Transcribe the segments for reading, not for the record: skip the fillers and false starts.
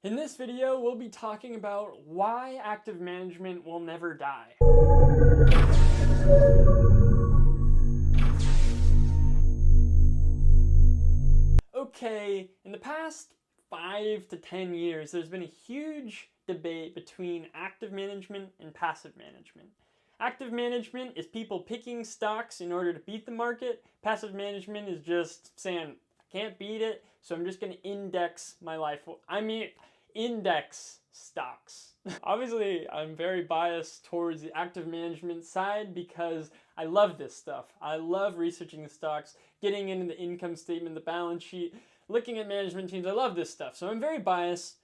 In this video, we'll be talking about why active management will never die. Okay, in the past 5 to 10 years, there's been a huge debate between active management and passive management. Active management is people picking stocks in order to beat the market. Passive management is just saying, I can't beat it, so I'm just going to index my life. Index stocks. Obviously, I'm very biased towards the active management side because I love this stuff. I love researching the stocks, getting into the income statement, the balance sheet, looking at management teams. I love this stuff. So I'm very biased,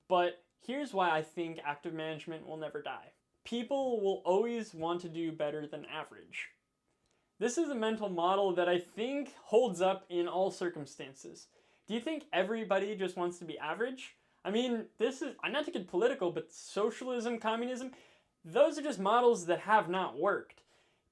but here's why I think active management will never die. People will always want to do better than average. This is a mental model that I think holds up in all circumstances. Do you think everybody just wants to be average? I mean, I'm not to get political, but socialism, communism, those are just models that have not worked.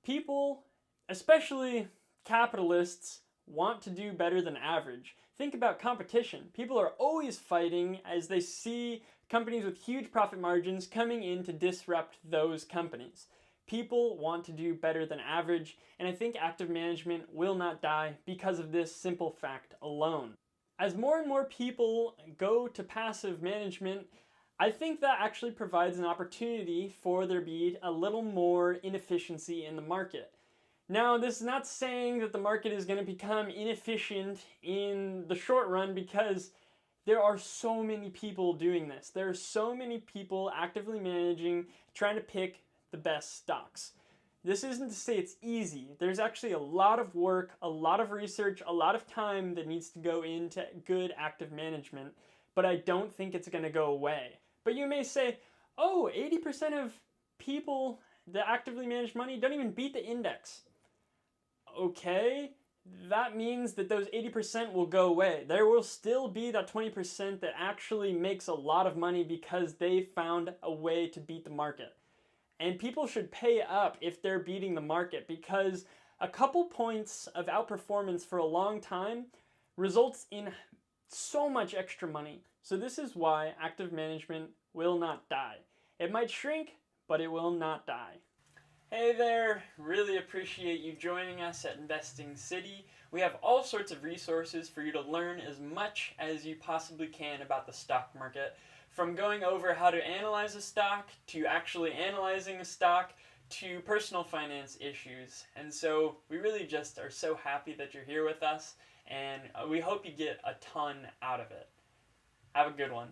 People, especially capitalists, want to do better than average. Think about competition. People are always fighting as they see companies with huge profit margins coming in to disrupt those companies. People want to do better than average, and I think active management will not die because of this simple fact alone. As more and more people go to passive management, I think that actually provides an opportunity for there be a little more inefficiency in the market. Now, this is not saying that the market is going to become inefficient in the short run because there are so many people doing this. There are so many people actively managing, trying to pick the best stocks. This isn't to say it's easy. There's actually a lot of work, a lot of research, a lot of time that needs to go into good active management, but I don't think it's going to go away. But you may say, oh, 80% of people that actively manage money don't even beat the index. Okay, that means that those 80% will go away. There will still be that 20% that actually makes a lot of money because they found a way to beat the market. And people should pay up if they're beating the market because a couple points of outperformance for a long time results in so much extra money. So this is why active management will not die. It might shrink, but it will not die. Hey there, really appreciate you joining us at Investing City. We have all sorts of resources for you to learn as much as you possibly can about the stock market. From going over how to analyze a stock, to actually analyzing a stock, to personal finance issues. And so we really just are so happy that you're here with us, and we hope you get a ton out of it. Have a good one.